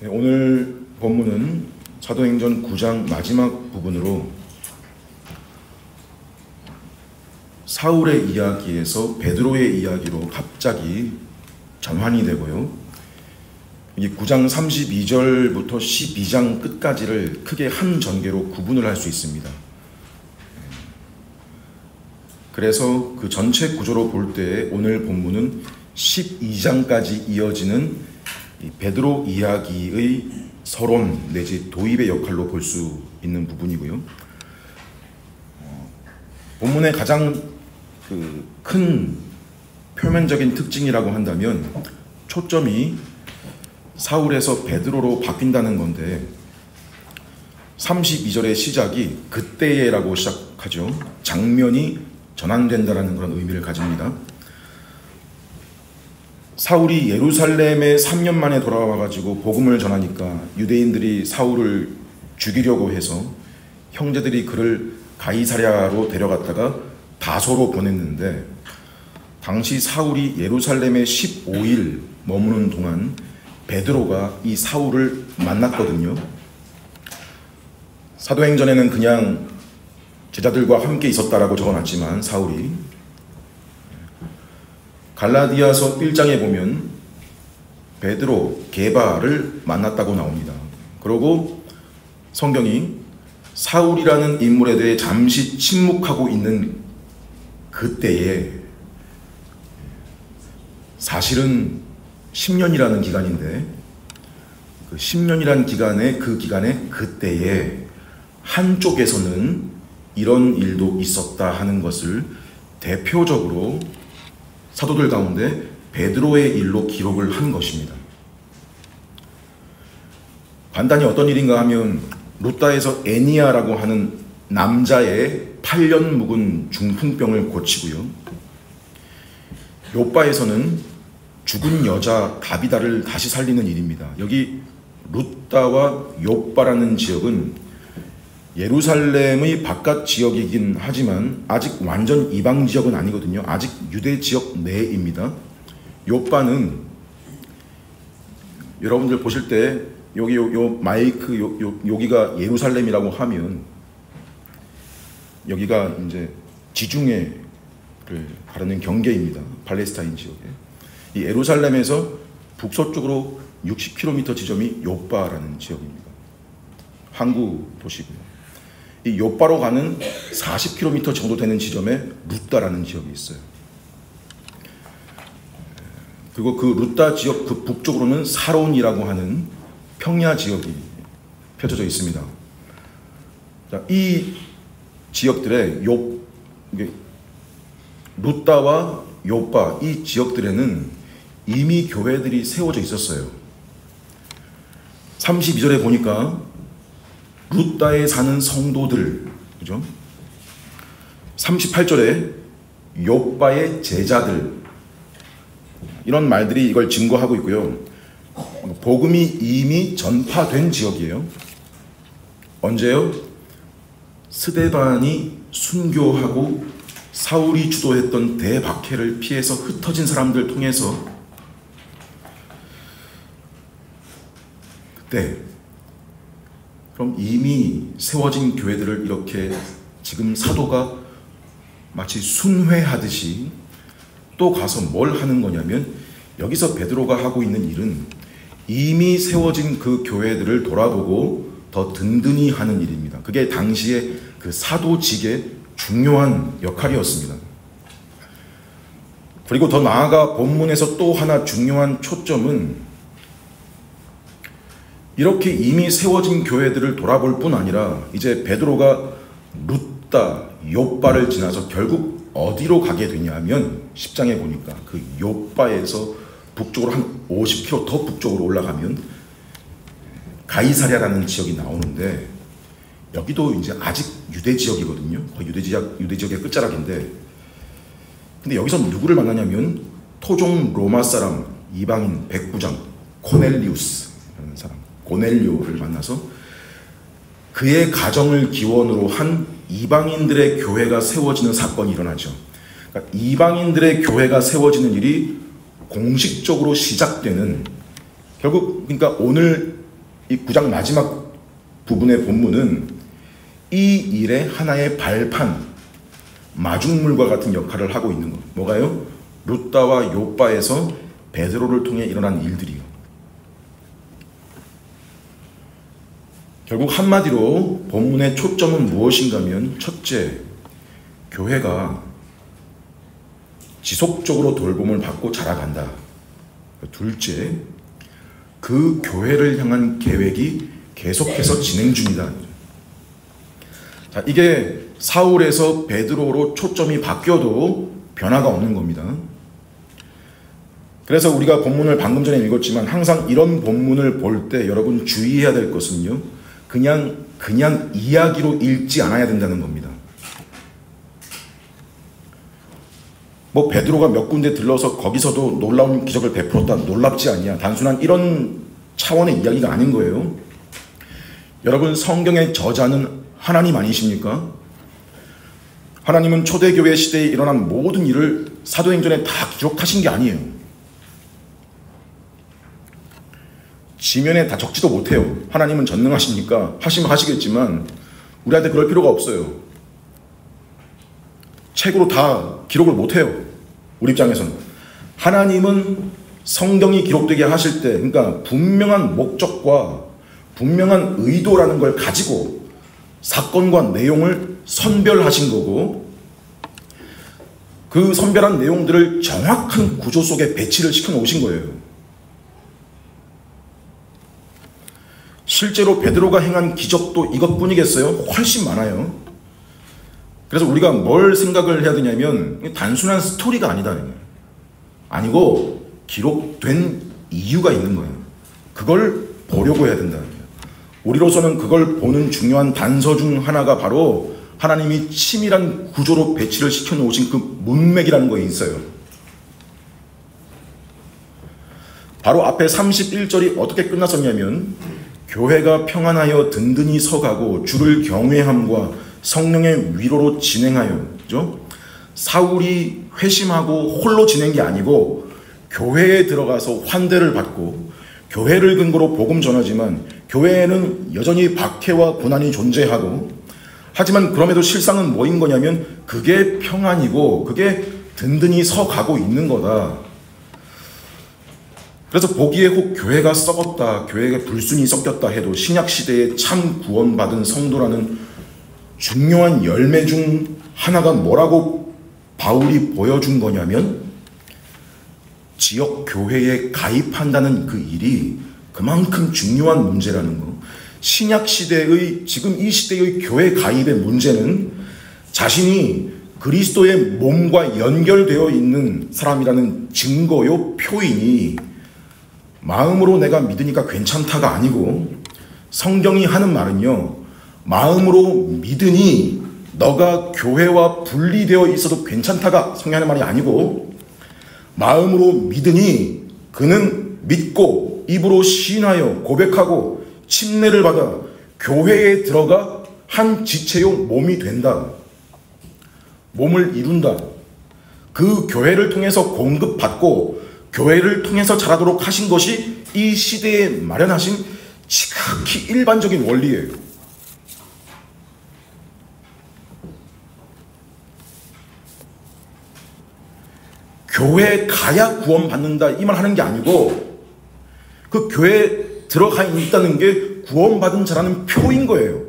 네, 오늘 본문은 사도행전 9장 마지막 부분으로 사울의 이야기에서 베드로의 이야기로 갑자기 전환이 되고요. 이 9장 32절부터 12장 끝까지를 크게 한 전개로 구분을 할 수 있습니다. 그래서 그 전체 구조로 볼 때 오늘 본문은 12장까지 이어지는 이 베드로 이야기의 서론 내지 도입의 역할로 볼 수 있는 부분이고요. 본문의 가장 큰 표면적인 특징이라고 한다면 초점이 사울에서 베드로로 바뀐다는 건데 32절의 시작이 그때에라고 시작하죠. 장면이 전환된다는 그런 의미를 가집니다. 사울이 예루살렘에 3년 만에 돌아와가지고 복음을 전하니까 유대인들이 사울을 죽이려고 해서 형제들이 그를 가이사랴로 데려갔다가 다소로 보냈는데 당시 사울이 예루살렘에 15일 머무는 동안 베드로가 이 사울을 만났거든요. 사도행전에는 그냥 제자들과 함께 있었다라고 적어놨지만 사울이 갈라디아서 1장에 보면 베드로, 게바를 만났다고 나옵니다. 그리고 성경이 사울이라는 인물에 대해 잠시 침묵하고 있는 그때에 사실은 10년이라는 기간인데 그 10년이라는 기간에 그때에 한쪽에서는 이런 일도 있었다 하는 것을 대표적으로 사도들 가운데 베드로의 일로 기록을 한 것입니다. 간단히 어떤 일인가 하면 루다에서 애니아라고 하는 남자의 8년 묵은 중풍병을 고치고요. 요바에서는 죽은 여자 다비다를 다시 살리는 일입니다. 여기 루다와 요바라는 지역은 예루살렘의 바깥 지역이긴 하지만 아직 완전 이방 지역은 아니거든요. 아직 유대 지역 내입니다. 요바는 여러분들 보실 때 여기 요 마이크 여기가 예루살렘이라고 하면 여기가 이제 지중해를 가르는 경계입니다. 팔레스타인 지역에. 이 예루살렘에서 북서쪽으로 60km 지점이 요바라는 지역입니다. 항구 도시고요. 이 요바로 가는 40km 정도 되는 지점에 루다라는 지역이 있어요. 그리고 그 루다 지역 그 북쪽으로는 사론이라고 하는 평야 지역이 펼쳐져 있습니다. 자, 이 지역들의 루다와 요바 이 지역들에는 이미 교회들이 세워져 있었어요. 32절에 보니까 루다에 사는 성도들, 그죠? 38절에 요바의 제자들, 이런 말들이 이걸 증거하고 있고요. 복음이 이미 전파된 지역이에요. 언제요? 스데반이 순교하고 사울이 주도했던 대박해를 피해서 흩어진 사람들 통해서 그때 그럼 이미 세워진 교회들을 이렇게 지금 사도가 마치 순회하듯이 또 가서 뭘 하는 거냐면 여기서 베드로가 하고 있는 일은 이미 세워진 그 교회들을 돌아보고 더 든든히 하는 일입니다. 그게 당시에 그 사도직의 중요한 역할이었습니다. 그리고 더 나아가 본문에서 또 하나 중요한 초점은 이렇게 이미 세워진 교회들을 돌아볼 뿐 아니라 이제 베드로가 루다, 요바를 지나서 결국 어디로 가게 되냐면 10장에 보니까 그 요바에서 북쪽으로 한 50km 더 북쪽으로 올라가면 가이사랴라는 지역이 나오는데 여기도 이제 아직 유대 지역이거든요. 거의 유대 지역의 끝자락인데 근데 여기서 누구를 만나냐면 토종 로마 사람 이방인 백부장 코넬리우스라는 사람 고넬료를 만나서 그의 가정을 기원으로 한 이방인들의 교회가 세워지는 사건이 일어나죠. 그러니까 이방인들의 교회가 세워지는 일이 공식적으로 시작되는 결국 그러니까 오늘 이 9장 마지막 부분의 본문은 이 일의 하나의 발판, 마중물과 같은 역할을 하고 있는 것. 뭐가요? 룻다와 욥바에서 베드로를 통해 일어난 일들이요. 결국 한마디로 본문의 초점은 무엇인가 하면, 첫째, 교회가 지속적으로 돌봄을 받고 자라간다. 둘째, 그 교회를 향한 계획이 계속해서 진행 중이다. 자, 이게 사울에서 베드로로 초점이 바뀌어도 변화가 없는 겁니다. 그래서 우리가 본문을 방금 전에 읽었지만 항상 이런 본문을 볼 때 여러분 주의해야 될 것은요, 그냥 이야기로 읽지 않아야 된다는 겁니다. 뭐 베드로가 몇 군데 들러서 거기서도 놀라운 기적을 베풀었다, 놀랍지 않냐, 단순한 이런 차원의 이야기가 아닌 거예요. 여러분, 성경의 저자는 하나님 아니십니까? 하나님은 초대교회 시대에 일어난 모든 일을 사도행전에 다 기록하신 게 아니에요. 지면에 다 적지도 못해요. 하나님은 전능하시니까 하시면 하시겠지만 우리한테 그럴 필요가 없어요. 책으로 다 기록을 못해요. 우리 입장에서는. 하나님은 성경이 기록되게 하실 때, 그러니까 분명한 목적과 분명한 의도라는 걸 가지고 사건과 내용을 선별하신 거고, 그 선별한 내용들을 정확한 구조 속에 배치를 시켜 놓으신 거예요. 실제로 베드로가 행한 기적도 이것뿐이겠어요? 훨씬 많아요. 그래서 우리가 뭘 생각을 해야 되냐면, 단순한 스토리가 아니다. 아니고 기록된 이유가 있는 거예요. 그걸 보려고 해야 된다. 우리로서는 그걸 보는 중요한 단서 중 하나가 바로 하나님이 치밀한 구조로 배치를 시켜 놓으신 그 문맥이라는 거에 있어요. 바로 앞에 31절이 어떻게 끝났었냐면, 교회가 평안하여 든든히 서가고 주를 경외함과 성령의 위로로 진행하여, 그죠? 사울이 회심하고 홀로 지낸 게 아니고 교회에 들어가서 환대를 받고 교회를 근거로 복음 전하지만 교회에는 여전히 박해와 고난이 존재하고, 하지만 그럼에도 실상은 뭐인 거냐면 그게 평안이고 그게 든든히 서가고 있는 거다. 그래서 보기에 혹 교회가 썩었다, 교회가 불순이 섞였다 해도 신약시대에 참 구원받은 성도라는 중요한 열매 중 하나가 뭐라고 바울이 보여준 거냐면, 지역 교회에 가입한다는 그 일이 그만큼 중요한 문제라는 거. 신약시대의, 지금 이 시대의 교회 가입의 문제는 자신이 그리스도의 몸과 연결되어 있는 사람이라는 증거요, 표인이 마음으로 내가 믿으니까 괜찮다가 아니고, 성경이 하는 말은요, 마음으로 믿으니 너가 교회와 분리되어 있어도 괜찮다가 성경하는 말이 아니고, 마음으로 믿으니 그는 믿고 입으로 시인하여 고백하고 침례를 받아 교회에 들어가 한 지체요 몸이 된다. 몸을 이룬다. 그 교회를 통해서 공급받고 교회를 통해서 자라도록 하신 것이 이 시대에 마련하신 지극히 일반적인 원리예요. 교회에 가야 구원받는다 이 말 하는 게 아니고, 그 교회에 들어가 있다는 게 구원받은 자라는 표인 거예요.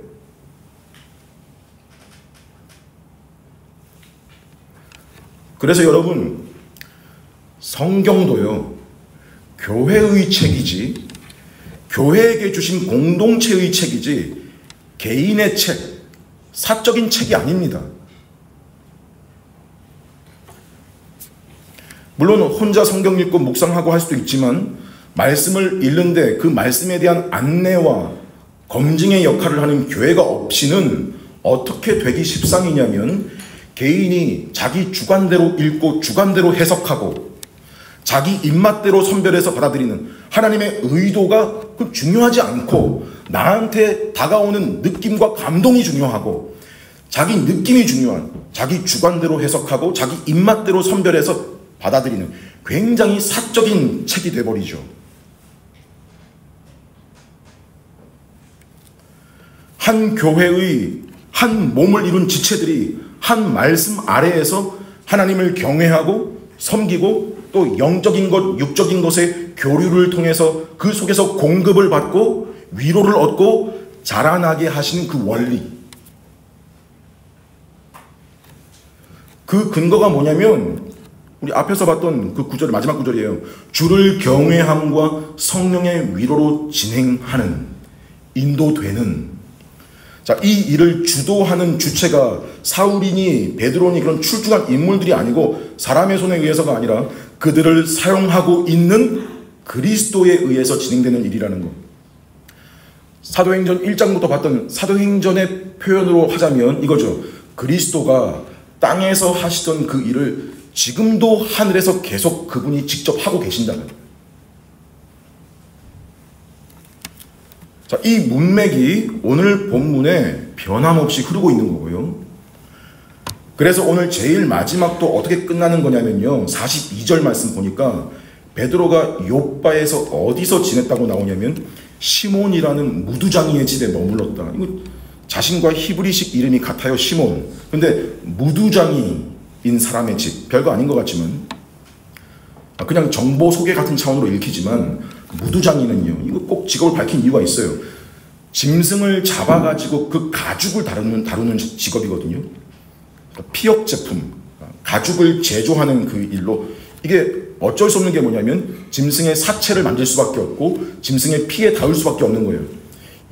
그래서 여러분, 성경도요, 교회의 책이지, 교회에게 주신 공동체의 책이지 개인의 책, 사적인 책이 아닙니다. 물론 혼자 성경 읽고 묵상하고 할 수도 있지만, 말씀을 읽는데 그 말씀에 대한 안내와 검증의 역할을 하는 교회가 없이는 어떻게 되기 십상이냐면, 개인이 자기 주관대로 읽고 주관대로 해석하고 자기 입맛대로 선별해서 받아들이는 하나님의 의도가 그 중요하지 않고, 나한테 다가오는 느낌과 감동이 중요하고, 자기 느낌이 중요한, 자기 주관대로 해석하고 자기 입맛대로 선별해서 받아들이는 굉장히 사적인 책이 돼버리죠. 한 교회의 한 몸을 이룬 지체들이 한 말씀 아래에서 하나님을 경외하고 섬기고 또 영적인 것, 육적인 것의 교류를 통해서 그 속에서 공급을 받고 위로를 얻고 자라나게 하시는 그 원리. 그 근거가 뭐냐면 우리 앞에서 봤던 그 구절, 마지막 구절이에요. 주를 경외함과 성령의 위로로 진행하는, 인도되는. 자, 이 일을 주도하는 주체가 사울이니 베드로니 그런 출중한 인물들이 아니고 사람의 손에 의해서가 아니라 그들을 사용하고 있는 그리스도에 의해서 진행되는 일이라는 것. 사도행전 1장부터 봤던 사도행전의 표현으로 하자면 이거죠. 그리스도가 땅에서 하시던 그 일을 지금도 하늘에서 계속 그분이 직접 하고 계신다는. 자, 이 문맥이 오늘 본문에 변함없이 흐르고 있는 거고요. 그래서 오늘 제일 마지막도 어떻게 끝나는 거냐면요. 42절 말씀 보니까 베드로가 욥바에서 어디서 지냈다고 나오냐면 시몬이라는 무두장이의 집에 머물렀다. 이거 자신과 히브리식 이름이 같아요. 시몬. 근데 무두장이인 사람의 집. 별거 아닌 것 같지만 그냥 정보 소개 같은 차원으로 읽히지만 무두장이는요. 이거 꼭 직업을 밝힌 이유가 있어요. 짐승을 잡아가지고 그 가죽을 다루는 직업이거든요. 피역 제품, 가죽을 제조하는 그 일로 이게 어쩔 수 없는 게 뭐냐면 짐승의 사체를 만질 수밖에 없고 짐승의 피에 닿을 수밖에 없는 거예요.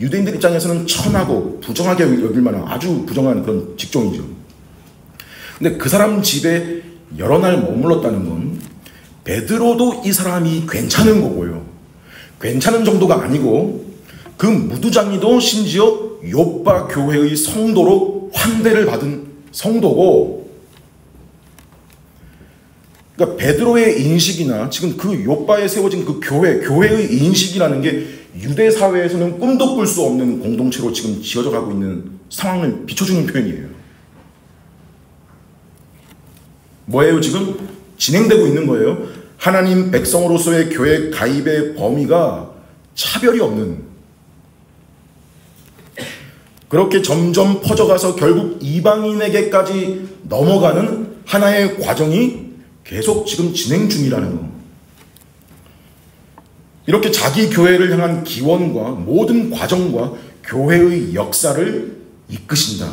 유대인들 입장에서는 천하고 부정하게 여길 만한 아주 부정한 그런 직종이죠. 근데 그 사람 집에 여러 날 머물렀다는 건 베드로도 이 사람이 괜찮은 거고요. 괜찮은 정도가 아니고 그 무두장이도 심지어 욥바 교회의 성도로 환대를 받은 성도고, 그러니까 베드로의 인식이나 지금 그 욥바에 세워진 그 교회의 인식이라는 게 유대 사회에서는 꿈도 꿀 수 없는 공동체로 지금 지어져 가고 있는 상황을 비춰주는 표현이에요. 뭐예요? 지금 진행되고 있는 거예요. 하나님 백성으로서의 교회 가입의 범위가 차별이 없는, 그렇게 점점 퍼져가서 결국 이방인에게까지 넘어가는 하나의 과정이 계속 지금 진행 중이라는 거. 이렇게 자기 교회를 향한 기원과 모든 과정과 교회의 역사를 이끄신다.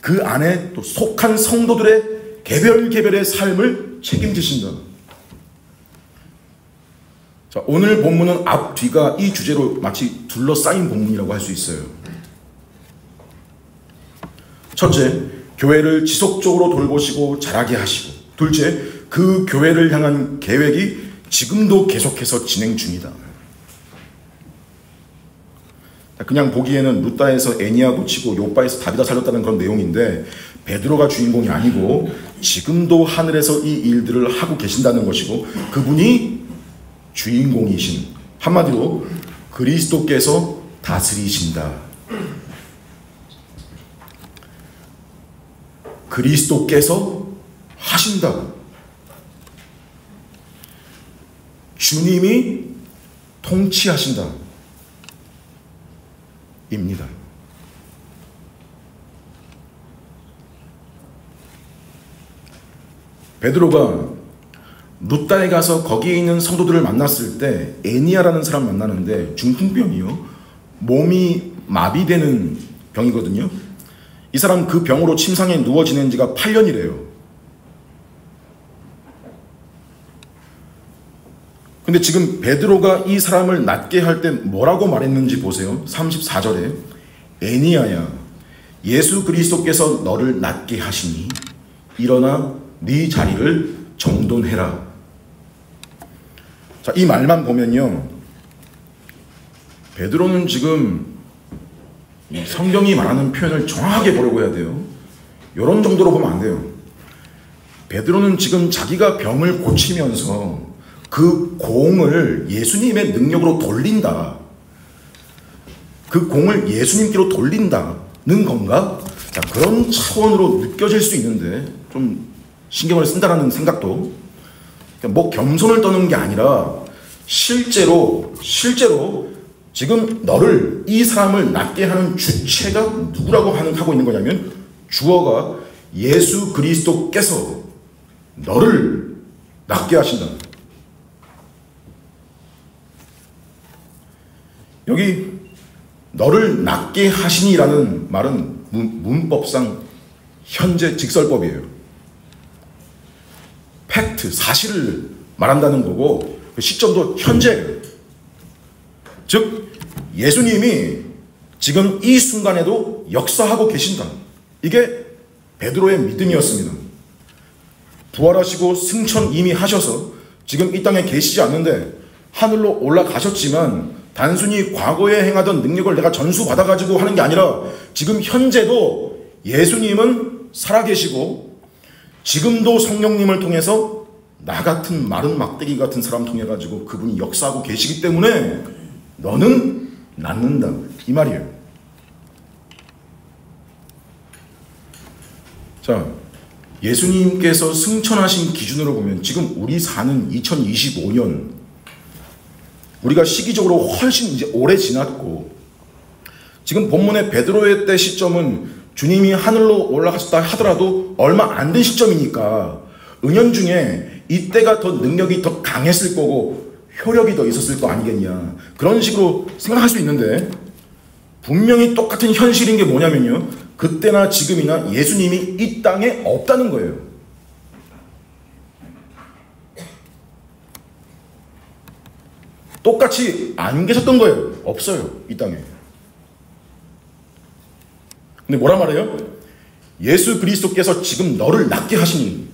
그 안에 또 속한 성도들의 개별의 삶을 책임지신다. 자, 오늘 본문은 앞 뒤가 이 주제로 마치 둘러싸인 본문이라고 할 수 있어요. 첫째, 교회를 지속적으로 돌보시고 자라게 하시고, 둘째, 그 교회를 향한 계획이 지금도 계속해서 진행 중이다. 그냥 보기에는 루다에서 애니아 고치고 욥바에서 다비다 살렸다는 그런 내용인데 베드로가 주인공이 아니고 지금도 하늘에서 이 일들을 하고 계신다는 것이고 그분이 주인공이신, 한마디로 그리스도께서 다스리신다. 그리스도께서 하신다. 주님이 통치하신다. 입니다. 베드로가 루다에 가서 거기에 있는 성도들을 만났을 때 애니아라는 사람 만나는데 중풍병이요. 몸이 마비되는 병이거든요. 이 사람 그 병으로 침상에 누워 지낸 지가 8년이래요. 근데 지금 베드로가 이 사람을 낫게 할 때 뭐라고 말했는지 보세요. 34절에 애니아야, 예수 그리스도께서 너를 낫게 하시니 일어나 네 자리를 정돈해라. 자, 이 말만 보면요, 베드로는 지금 성경이 말하는 표현을 정확하게 보려고 해야 돼요. 이런 정도로 보면 안 돼요. 베드로는 지금 자기가 병을 고치면서 그 공을 예수님의 능력으로 돌린다. 그 공을 예수님께로 돌린다는 건가? 자, 그런 차원으로 느껴질 수 있는데 좀 신경을 쓴다라는 생각도, 뭐 겸손을 떠는 게 아니라 실제로 지금 너를, 이 사람을 낫게 하는 주체가 누구라고 하고 있는 거냐면 주어가 예수 그리스도께서 너를 낫게 하신다. 여기 너를 낫게 하시니라는 말은 문법상 현재 직설법이에요. 팩트, 사실을 말한다는 거고 그 시점도 현재예요. 즉 예수님이 지금 이 순간에도 역사하고 계신다. 이게 베드로의 믿음이었습니다. 부활하시고 승천 이미 하셔서 지금 이 땅에 계시지 않는데 하늘로 올라가셨지만 단순히 과거에 행하던 능력을 내가 전수받아가지고 하는 게 아니라 지금 현재도 예수님은 살아계시고 지금도 성령님을 통해서 나 같은 마른 막대기 같은 사람 통해 가지고 그분이 역사하고 계시기 때문에 너는 낫는다 이 말이에요. 자, 예수님께서 승천하신 기준으로 보면 지금 우리 사는 2025년 우리가 시기적으로 훨씬 이제 오래 지났고 지금 본문의 베드로의 때 시점은 주님이 하늘로 올라가셨다 하더라도 얼마 안 된 시점이니까 은연중에 이때가 더 능력이 더 강했을 거고 효력이 더 있었을 거 아니겠냐 그런 식으로 생각할 수 있는데 분명히 똑같은 현실인 게 뭐냐면요 그때나 지금이나 예수님이 이 땅에 없다는 거예요. 똑같이 안 계셨던 거예요. 없어요 이 땅에. 근데 뭐라 말해요? 예수 그리스도께서 지금 너를 낫게 하시니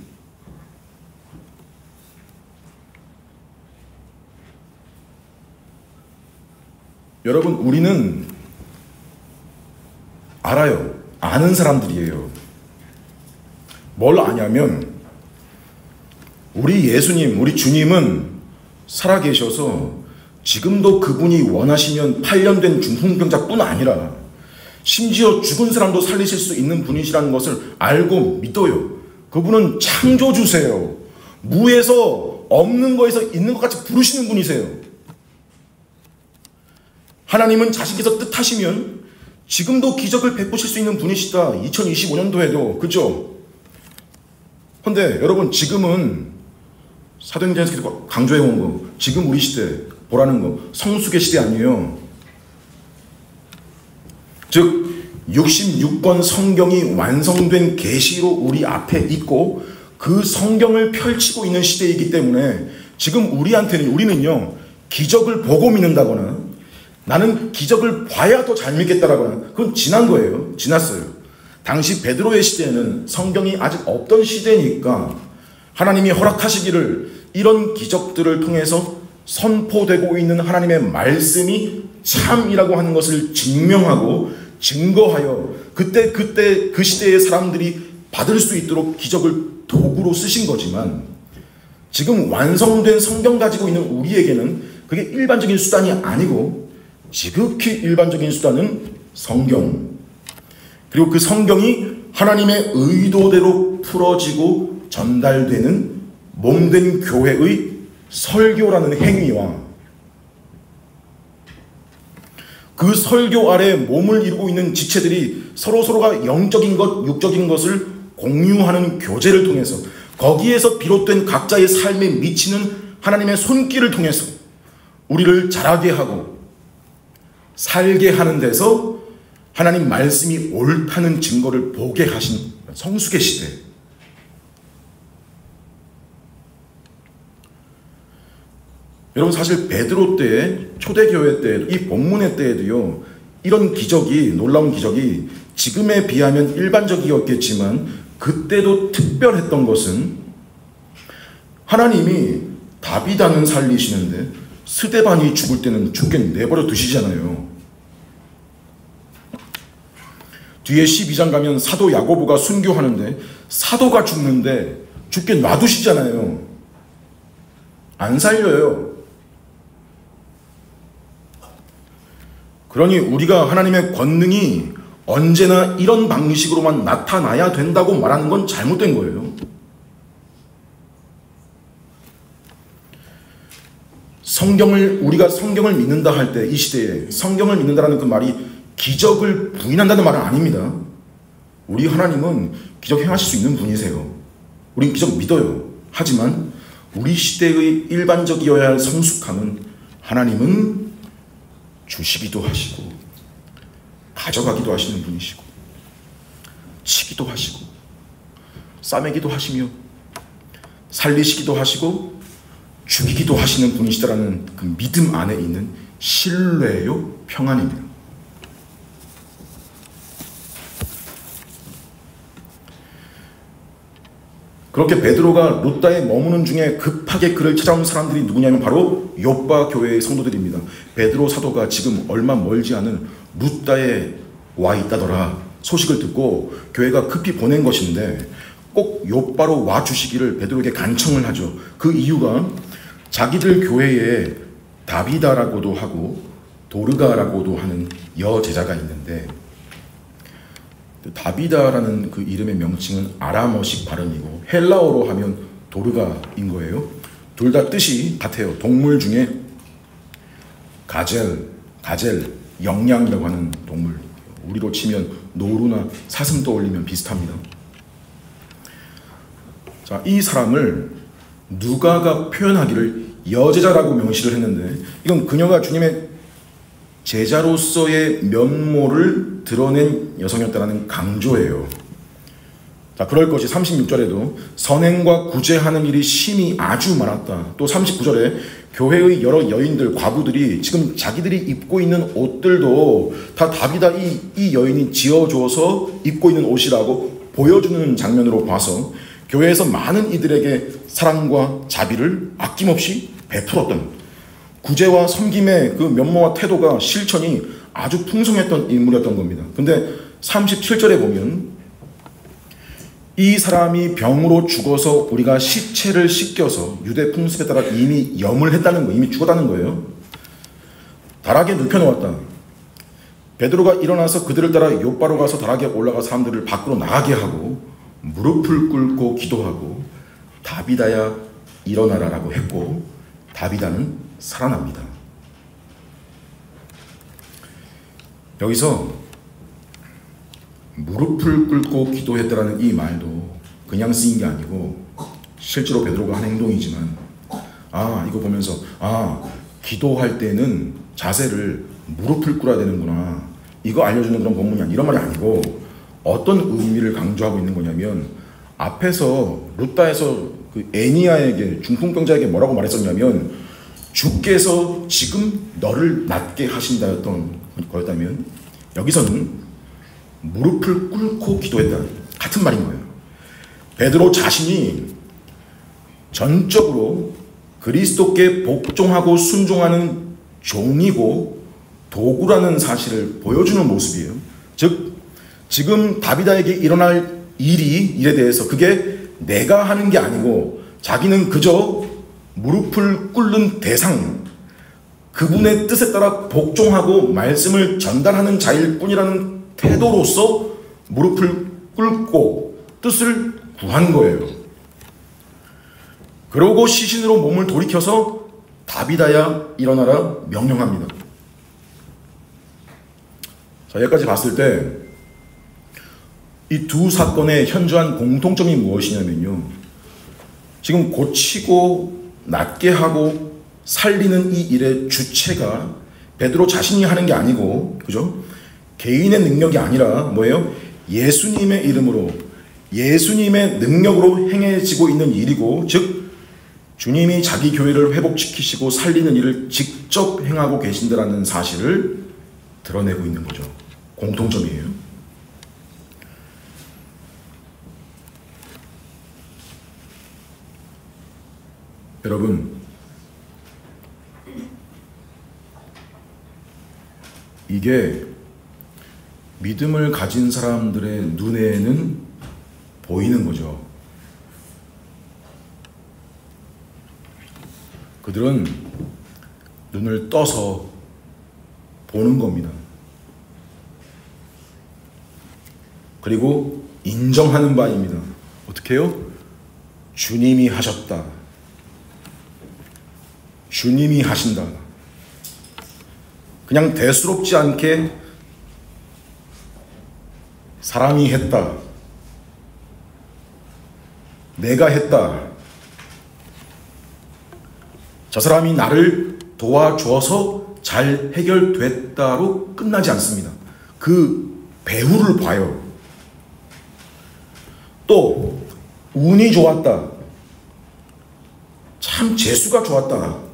여러분 우리는 알아요. 아는 사람들이에요. 뭘 아냐면 우리 예수님, 우리 주님은 살아계셔서 지금도 그분이 원하시면 8년 된 중풍병자뿐 아니라 심지어 죽은 사람도 살리실 수 있는 분이시라는 것을 알고 믿어요. 그분은 창조주세요. 무에서 없는 거에서 있는 것 같이 부르시는 분이세요. 하나님은 자신께서 뜻하시면 지금도 기적을 베푸실 수 있는 분이시다. 2025년도에도 그죠? 근데 여러분 지금은 사도행전에서 강조해온 거 지금 우리 시대 보라는 거 성수기 시대 아니에요. 즉 66권 성경이 완성된 계시로 우리 앞에 있고 그 성경을 펼치고 있는 시대이기 때문에 지금 우리는요 기적을 보고 믿는다거나 나는 기적을 봐야 더 잘 믿겠다라거나 그건 지난 거예요. 지났어요. 당시 베드로의 시대에는 성경이 아직 없던 시대니까 하나님이 허락하시기를 이런 기적들을 통해서 선포되고 있는 하나님의 말씀이 참이라고 하는 것을 증명하고 증거하여 그때 그 시대의 사람들이 받을 수 있도록 기적을 도구로 쓰신 거지만 지금 완성된 성경 가지고 있는 우리에게는 그게 일반적인 수단이 아니고 지극히 일반적인 수단은 성경 그리고 그 성경이 하나님의 의도대로 풀어지고 전달되는 몸된 교회의 설교라는 행위와 그 설교 아래 몸을 이루고 있는 지체들이 서로가 영적인 것, 육적인 것을 공유하는 교제를 통해서 거기에서 비롯된 각자의 삶에 미치는 하나님의 손길을 통해서 우리를 자라게 하고 살게 하는 데서 하나님 말씀이 옳다는 증거를 보게 하신 성수기 시대. 여러분 사실 베드로 때 초대교회 때 이 본문의 때에도요 이런 기적이 놀라운 기적이 지금에 비하면 일반적이었겠지만 그때도 특별했던 것은 하나님이 다비다는 살리시는데 스데반이 죽을 때는 죽게 내버려 두시잖아요. 뒤에 12장 가면 사도 야고보가 순교하는데 사도가 죽는데 죽게 놔두시잖아요. 안 살려요. 그러니 우리가 하나님의 권능이 언제나 이런 방식으로만 나타나야 된다고 말하는 건 잘못된 거예요. 우리가 성경을 믿는다 할 때 이 시대에 성경을 믿는다라는 그 말이 기적을 부인한다는 말은 아닙니다. 우리 하나님은 기적 행하실 수 있는 분이세요. 우린 기적 믿어요. 하지만 우리 시대의 일반적이어야 할 성숙함은 하나님은 주시기도 하시고 가져가기도 하시는 분이시고 치기도 하시고 싸매기도 하시며 살리시기도 하시고 죽이기도 하시는 분이시다라는 그 믿음 안에 있는 신뢰요 평안입니다. 그렇게 베드로가 루다에 머무는 중에 급하게 그를 찾아온 사람들이 누구냐면 바로 요빠 교회의 성도들입니다. 베드로 사도가 지금 얼마 멀지 않은 루다에 와 있다더라 소식을 듣고 교회가 급히 보낸 것인데 꼭 요빠로 와 주시기를 베드로에게 간청을 하죠. 그 이유가 자기들 교회에 다비다라고도 하고 도르가라고도 하는 여제자가 있는데 다비다라는 그 이름의 명칭은 아람어식 발음이고 헬라어로 하면 도르가인 거예요. 둘 다 뜻이 같아요. 동물 중에 가젤, 영양이라고 하는 동물. 우리로 치면 노루나 사슴 떠올리면 비슷합니다. 자, 이 사람을 누가가 표현하기를 여제자라고 명시를 했는데 이건 그녀가 주님의 제자로서의 면모를 드러낸 여성이었다는 강조예요. 자, 그럴 것이 36절에도 선행과 구제하는 일이 심히 아주 많았다. 또 39절에 교회의 여러 여인들, 과부들이 지금 자기들이 입고 있는 옷들도 다 다비다 이 여인이 지어줘서 입고 있는 옷이라고 보여주는 장면으로 봐서 교회에서 많은 이들에게 사랑과 자비를 아낌없이 베풀었던 구제와 섬김의 그 면모와 태도가 실천이 아주 풍성했던 인물이었던 겁니다. 근데 37절에 보면 이 사람이 병으로 죽어서 우리가 시체를 씻겨서 유대 풍습에 따라 이미 염을 했다는 거예요. 이미 죽었다는 거예요. 다락에 눕혀놓았다. 베드로가 일어나서 그들을 따라 요바로 가서 다락에 올라가 사람들을 밖으로 나가게 하고 무릎을 꿇고 기도하고 다비다야 일어나라라고 했고 다비다는 살아납니다. 여기서 무릎을 꿇고 기도했다라는 이 말도 그냥 쓰인 게 아니고 실제로 베드로가 한 행동이지만 이거 보면서 기도할 때는 자세를 무릎을 꿇어야 되는구나 이거 알려주는 그런 본문이 아니라 이런 말이 아니고 어떤 의미를 강조하고 있는 거냐면 앞에서 루다에서 그 애니아에게 중풍병자에게 뭐라고 말했었냐면 주께서 지금 너를 낫게 하신다였던 거였다면 여기서는 무릎을 꿇고 기도했다 같은 말인 거예요. 베드로 자신이 전적으로 그리스도께 복종하고 순종하는 종이고 도구라는 사실을 보여주는 모습이에요. 즉 지금 다비다에게 일어날 일에 대해서 그게 내가 하는 게 아니고 자기는 그저 무릎을 꿇는 대상 그분의 뜻에 따라 복종하고 말씀을 전달하는 자일 뿐이라는 태도로서 무릎을 꿇고 뜻을 구한 거예요. 그러고 시신으로 몸을 돌이켜서 다비다야 일어나라 명령합니다. 자, 여기까지 봤을 때 이 두 사건의 현저한 공통점이 무엇이냐면요. 지금 고치고 낫게 하고 살리는 이 일의 주체가 베드로 자신이 하는 게 아니고, 그죠? 개인의 능력이 아니라 뭐예요? 예수님의 이름으로, 예수님의 능력으로 행해지고 있는 일이고, 즉 주님이 자기 교회를 회복시키시고 살리는 일을 직접 행하고 계신다라는 사실을 드러내고 있는 거죠. 공통점이에요. 여러분, 이게 믿음을 가진 사람들의 눈에는 보이는 거죠. 그들은 눈을 떠서 보는 겁니다. 그리고 인정하는 바입니다. 어떻게 해요? 주님이 하셨다. 주님이 하신다. 그냥 대수롭지 않게 사람이 했다, 내가 했다, 저 사람이 나를 도와줘서 잘 해결됐다로 끝나지 않습니다. 그 배후를 봐요. 또 운이 좋았다, 참 재수가 좋았다,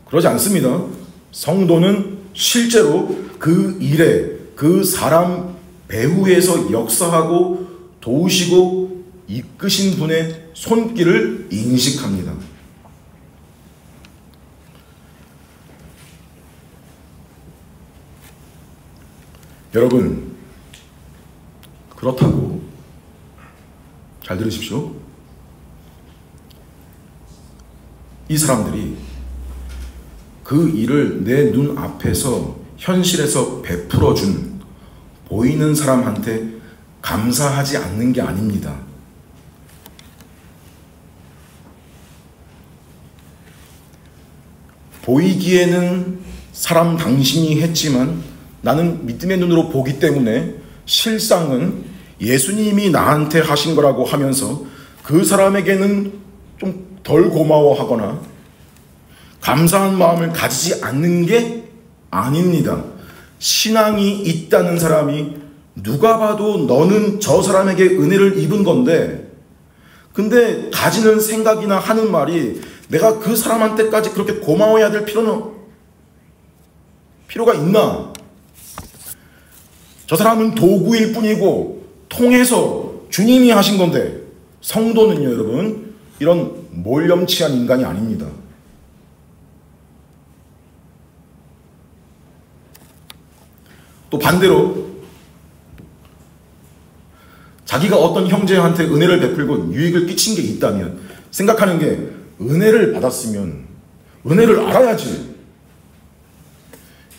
그러지 않습니다. 성도는 실제로 그 일에 그 사람 배후에서 역사하고 도우시고 이끄신 분의 손길을 인식합니다. 여러분, 그렇다고 잘 들으십시오. 이 사람들이 그 일을 내 눈 앞에서 현실에서 베풀어준 보이는 사람한테 감사하지 않는 게 아닙니다. 보이기에는 사람 당신이 했지만 나는 믿음의 눈으로 보기 때문에 실상은 예수님이 나한테 하신 거라고 하면서 그 사람에게는 좀 덜 고마워하거나 감사한 마음을 가지지 않는 게 아닙니다. 신앙이 있다는 사람이 누가 봐도 너는 저 사람에게 은혜를 입은 건데, 근데 가지는 생각이나 하는 말이 내가 그 사람한테까지 그렇게 고마워해야 될 필요가 있나? 저 사람은 도구일 뿐이고 통해서 주님이 하신 건데, 성도는요 여러분, 이런 몰염치한 인간이 아닙니다. 또 반대로 자기가 어떤 형제한테 은혜를 베풀고 유익을 끼친 게 있다면 생각하는 게, 은혜를 받았으면 은혜를 알아야지,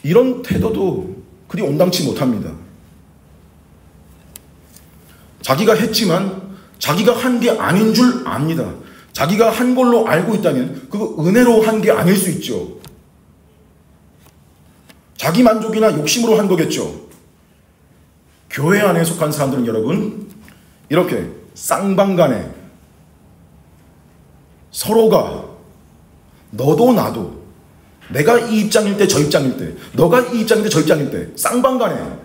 이런 태도도 그리 온당치 못합니다. 자기가 했지만 자기가 한 게 아닌 줄 압니다. 자기가 한 걸로 알고 있다면 그거 은혜로 한 게 아닐 수 있죠. 자기 만족이나 욕심으로 한 거겠죠. 교회 안에 속한 사람들은 여러분, 이렇게 쌍방간에 서로가 너도 나도, 내가 이 입장일 때 저 입장일 때, 너가 이 입장일 때 저 입장일 때, 쌍방간에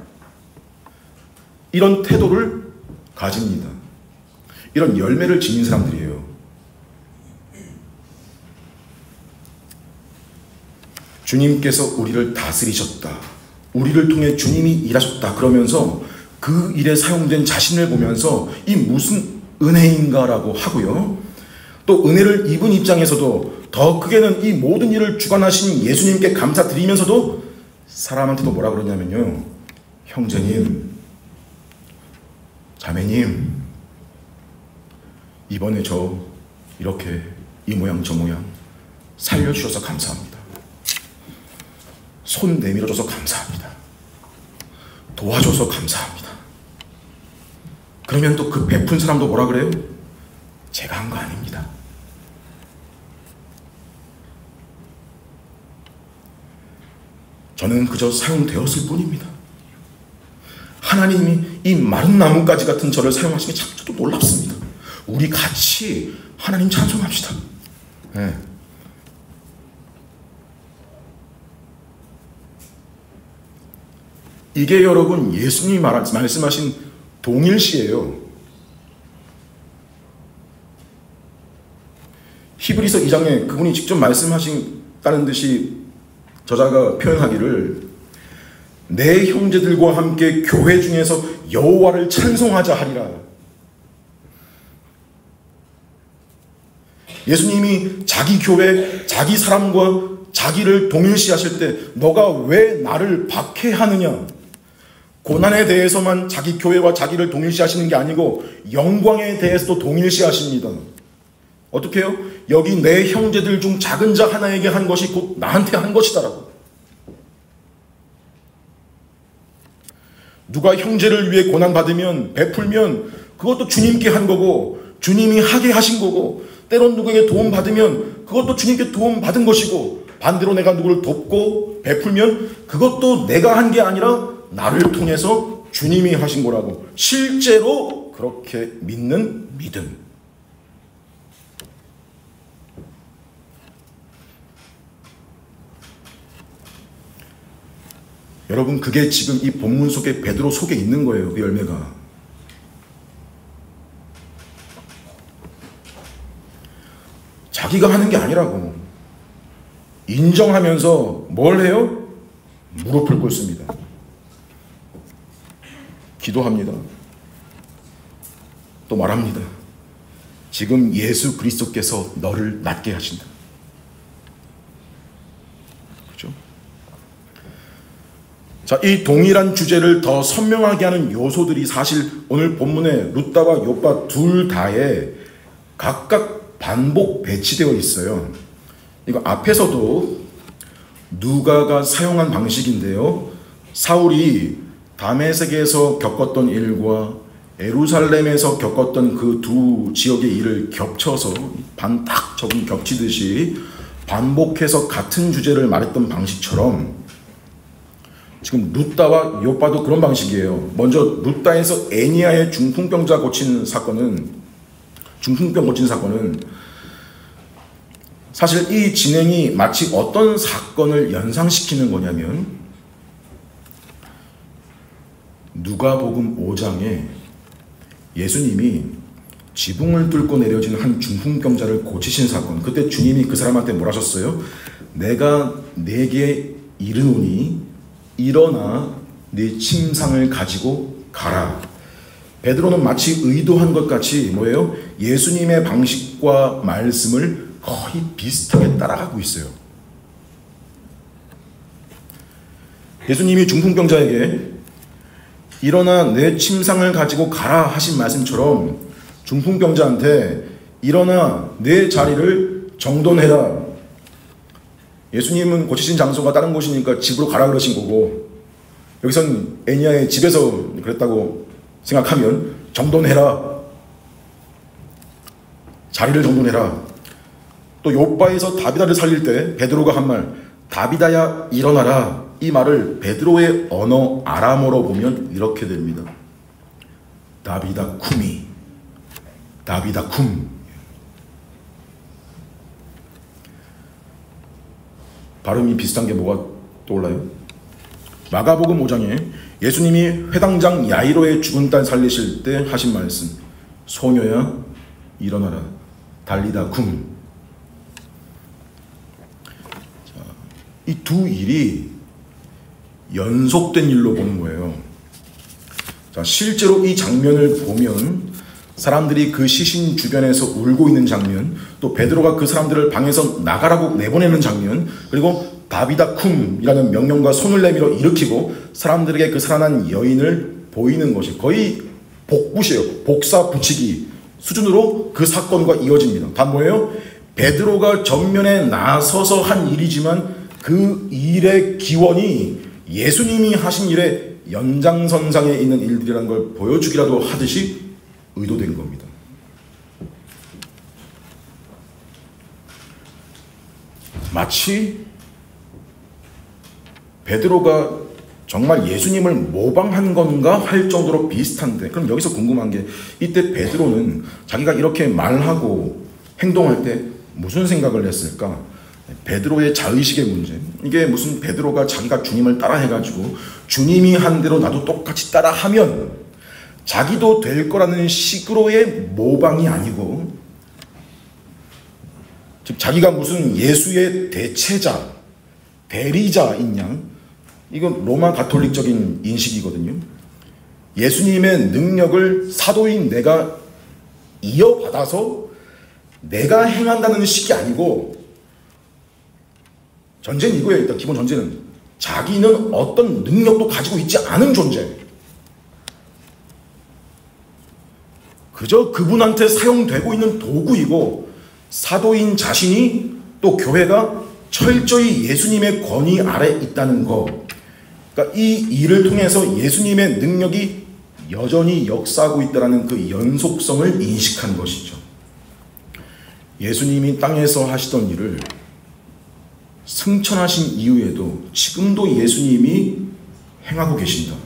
이런 태도를 가집니다. 이런 열매를 지닌 사람들이에요. 주님께서 우리를 다스리셨다, 우리를 통해 주님이 일하셨다 그러면서 그 일에 사용된 자신을 보면서 이 무슨 은혜인가라고 하고요. 또 은혜를 입은 입장에서도 더 크게는 이 모든 일을 주관하신 예수님께 감사드리면서도 사람한테도 뭐라 그러냐면요, 형제님, 자매님, 이번에 저 이렇게 이 모양 저 모양 살려주셔서 감사합니다. 손 내밀어줘서 감사합니다. 도와줘서 감사합니다. 그러면 또 그 베푼 사람도 뭐라 그래요? 제가 한 거 아닙니다. 저는 그저 사용되었을 뿐입니다. 하나님이 이 마른 나뭇가지 같은 저를 사용하시는 게 참 저도 놀랍습니다. 우리 같이 하나님 찬송합시다. 네. 이게 여러분 예수님이 말씀하신 동일시예요. 히브리서 2장에 그분이 직접 말씀하신다는 듯이 저자가 표현하기를, 내 형제들과 함께 교회 중에서 여호와를 찬송하자 하리라. 예수님이 자기 교회, 자기 사람과 자기를 동일시하실 때 너가 왜 나를 박해하느냐, 고난에 대해서만 자기 교회와 자기를 동일시하시는 게 아니고 영광에 대해서도 동일시하십니다. 어떻게 해요? 여기 내 형제들 중 작은 자 하나에게 한 것이 곧 나한테 한 것이다라고. 누가 형제를 위해 고난받으면, 베풀면 그것도 주님께 한 거고 주님이 하게 하신 거고, 때론 누구에게 도움 받으면 그것도 주님께 도움 받은 것이고, 반대로 내가 누구를 돕고 베풀면 그것도 내가 한 게 아니라 나를 통해서 주님이 하신 거라고 실제로 그렇게 믿는 믿음. 여러분, 그게 지금 이 본문 속에 베드로 속에 있는 거예요. 그 열매가. 자기가 하는 게 아니라고. 인정하면서 뭘 해요? 무릎을 꿇습니다. 기도합니다. 또 말합니다. 지금 예수 그리스도께서 너를 낫게 하신다. 그렇죠? 자, 이 동일한 주제를 더 선명하게 하는 요소들이 사실 오늘 본문에 룻다와 욥바 둘 다에 각각 반복 배치되어 있어요. 이거 앞에서도 누가가 사용한 방식인데요. 사울이 다메섹에서 겪었던 일과 예루살렘에서 겪었던 그 두 지역의 일을 겹쳐서 반딱 적응 겹치듯이 반복해서 같은 주제를 말했던 방식처럼 지금 룻다와 욥바도 그런 방식이에요. 먼저 룻다에서 애니아의 중풍병 고친 사건은 사실 이 진행이 마치 어떤 사건을 연상시키는 거냐면 누가복음 5장에 예수님이 지붕을 뚫고 내려진 한 중풍병자를 고치신 사건. 그때 주님이 그 사람한테 뭘 하셨어요? 내가 네게 이르노니 일어나 네 침상을 가지고 가라. 베드로는 마치 의도한 것 같이 뭐예요? 예수님의 방식과 말씀을 거의 비슷하게 따라가고 있어요. 예수님이 중풍병자에게 일어나 내 침상을 가지고 가라 하신 말씀처럼 중풍병자한테 일어나 내 자리를 정돈해라. 예수님은 고치신 장소가 다른 곳이니까 집으로 가라 그러신 거고, 여기서는 애니아의 집에서 그랬다고 생각하면 정돈해라. 자리를 정돈해라. 또 욥바에서 다비다를 살릴 때 베드로가 한 말, 다비다야 일어나라. 이 말을 베드로의 언어 아람어로 보면 이렇게 됩니다. 다비다 쿰이. 다비다 쿰. 발음이 비슷한 게 뭐가 떠올라요? 마가복음 5장에 예수님이 회당장 야이로의 죽은 딸 살리실 때 하신 말씀, 소녀야 일어나라. 달리다 쿰. 이 두 일이 연속된 일로 보는 거예요. 자, 실제로 이 장면을 보면 사람들이 그 시신 주변에서 울고 있는 장면, 또 베드로가 그 사람들을 방에서 나가라고 내보내는 장면, 그리고 다비다 쿰이라는 명령과 손을 내밀어 일으키고 사람들에게 그 살아난 여인을 보이는 것이 거의 복붙이에요. 복사 붙이기 수준으로 그 사건과 이어집니다. 다 뭐예요? 베드로가 전면에 나서서 한 일이지만 그 일의 기원이 예수님이 하신 일의 연장선상에 있는 일들이라는 걸 보여주기라도 하듯이 의도된 겁니다. 마치 베드로가 정말 예수님을 모방한 건가 할 정도로 비슷한데, 그럼 여기서 궁금한 게 이때 베드로는 자기가 이렇게 말하고 행동할 때 무슨 생각을 했을까? 베드로의 자의식의 문제. 이게 무슨 베드로가 자기가 주님을 따라해가지고 주님이 한 대로 나도 똑같이 따라하면 자기도 될 거라는 식으로의 모방이 아니고, 즉 자기가 무슨 예수의 대체자, 대리자인 양, 이건 로마 가톨릭적인 인식이거든요. 예수님의 능력을 사도인 내가 이어받아서 내가 행한다는 식이 아니고, 전제는 이거예요. 일단 기본 전제는 자기는 어떤 능력도 가지고 있지 않은 존재, 그저 그분한테 사용되고 있는 도구이고, 사도인 자신이 또 교회가 철저히 예수님의 권위 아래 있다는 거. 그러니까 이 일을 통해서 예수님의 능력이 여전히 역사하고 있다는 그 연속성을 인식한 것이죠. 예수님이 땅에서 하시던 일을 승천하신 이후에도 지금도 예수님이 행하고 계신다.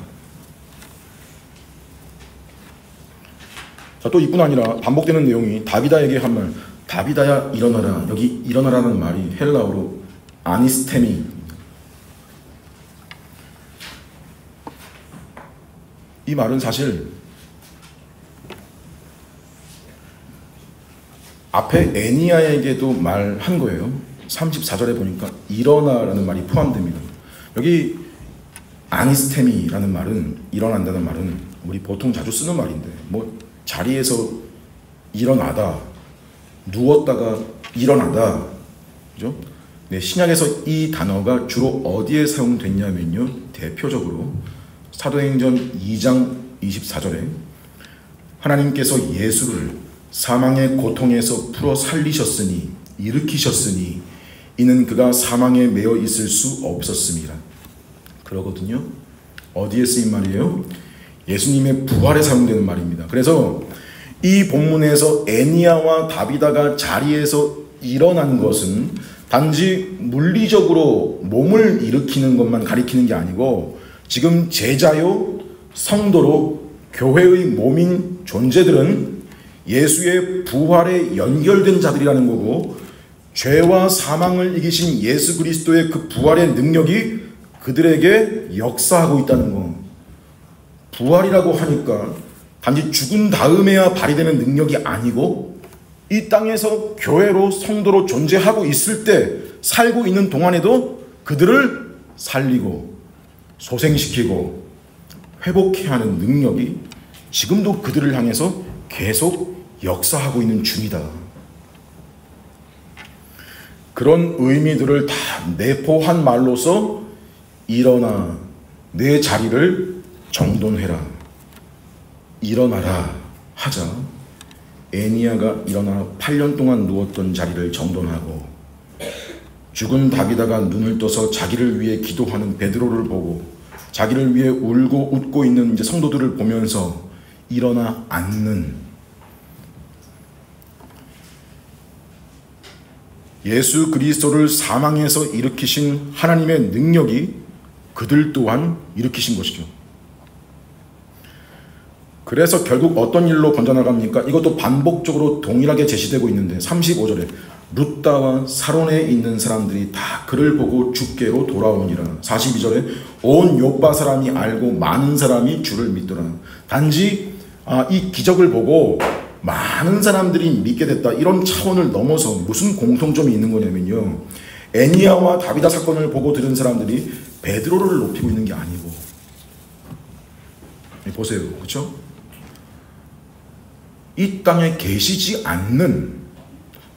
자, 또 이뿐 아니라 반복되는 내용이 다비다에게 한 말, 다비다야 일어나라. 여기 일어나라는 말이 헬라어로 아니스테미. 이 말은 사실 앞에 애니아에게도 말한 거예요. 34절에 보니까 일어나라는 말이 포함됩니다. 여기 아니스테미라는 말은, 일어난다는 말은 우리 보통 자주 쓰는 말인데, 뭐 자리에서 일어나다, 누웠다가 일어나다, 그죠? 네, 신약에서 이 단어가 주로 어디에 사용됐냐면요, 대표적으로 사도행전 2장 24절에 하나님께서 예수를 사망의 고통에서 풀어 살리셨으니, 일으키셨으니 이는 그가 사망에 매여 있을 수 없었습니다. 그러거든요. 어디에 쓰인 말이에요? 예수님의 부활에 사용되는 말입니다. 그래서 이 본문에서 애니아와 다비다가 자리에서 일어난 것은 단지 물리적으로 몸을 일으키는 것만 가리키는 게 아니고, 지금 제자요, 성도로 교회의 몸인 존재들은 예수의 부활에 연결된 자들이라는 거고, 죄와 사망을 이기신 예수 그리스도의 그 부활의 능력이 그들에게 역사하고 있다는 거. 부활이라고 하니까 단지 죽은 다음에야 발휘되는 능력이 아니고, 이 땅에서 교회로, 성도로 존재하고 있을 때, 살고 있는 동안에도 그들을 살리고 소생시키고 회복해야 하는 능력이 지금도 그들을 향해서 계속 역사하고 있는 중이다. 그런 의미들을 다 내포한 말로서 일어나 내 자리를 정돈해라, 일어나라 하자. 애니아가 일어나 8년 동안 누웠던 자리를 정돈하고, 죽은 다비다가 눈을 떠서 자기를 위해 기도하는 베드로를 보고, 자기를 위해 울고 웃고 있는 이제 성도들을 보면서 일어나 앉는, 예수 그리스도를 사망에서 일으키신 하나님의 능력이 그들 또한 일으키신 것이죠. 그래서 결국 어떤 일로 번져나갑니까? 이것도 반복적으로 동일하게 제시되고 있는데, 35절에 룻다와 사론에 있는 사람들이 다 그를 보고 주께로 돌아오니라. 42절에 온 요빠 사람이 알고 많은 사람이 주를 믿더라. 단지 이 기적을 보고 많은 사람들이 믿게 됐다, 이런 차원을 넘어서 무슨 공통점이 있는 거냐면요, 애니아와 다비다 사건을 보고 들은 사람들이 베드로를 높이고 있는 게 아니고, 보세요, 그렇죠? 이 땅에 계시지 않는,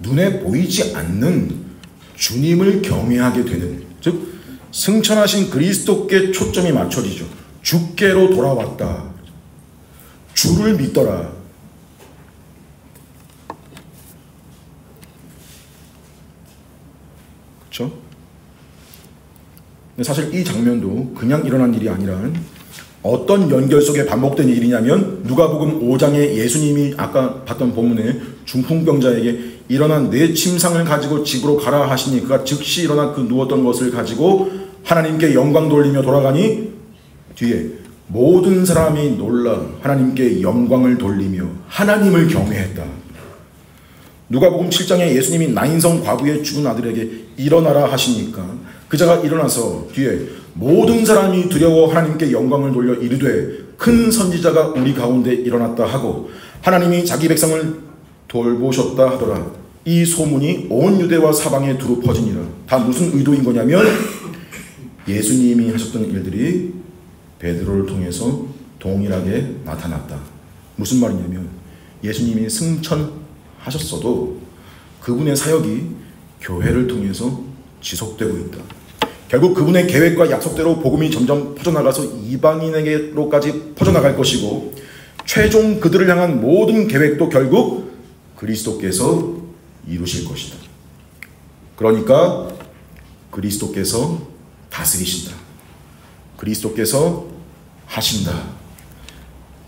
눈에 보이지 않는 주님을 경외하게 되는, 즉 승천하신 그리스도께 초점이 맞춰지죠. 주께로 돌아왔다, 주를 믿더라. 그렇죠? 근데 사실 이 장면도 그냥 일어난 일이 아니라 어떤 연결 속에 반복된 일이냐면, 누가복음 5장에 예수님이 아까 봤던 본문에 중풍병자에게 일어난 내 침상을 가지고 집으로 가라 하시니 그가 즉시 일어나 그 누웠던 것을 가지고 하나님께 영광 돌리며 돌아가니, 뒤에 모든 사람이 놀라 하나님께 영광을 돌리며 하나님을 경외했다. 누가복음 7장에 예수님이 나인성 과부의 죽은 아들에게 일어나라 하시니까 그자가 일어나서 뒤에 모든 사람이 두려워 하나님께 영광을 돌려 이르되 큰 선지자가 우리 가운데 일어났다 하고 하나님이 자기 백성을 돌보셨다 하더라. 이 소문이 온 유대와 사방에 두루 퍼지니라. 다 무슨 의도인 거냐면, 예수님이 하셨던 일들이 베드로를 통해서 동일하게 나타났다. 무슨 말이냐면, 예수님이 승천하셨어도 그분의 사역이 교회를 통해서 지속되고 있다. 결국 그분의 계획과 약속대로 복음이 점점 퍼져나가서 이방인에게로까지 퍼져나갈 것이고, 최종 그들을 향한 모든 계획도 결국 그리스도께서 이루실 것이다. 그러니까 그리스도께서 다스리신다. 그리스도께서 하신다.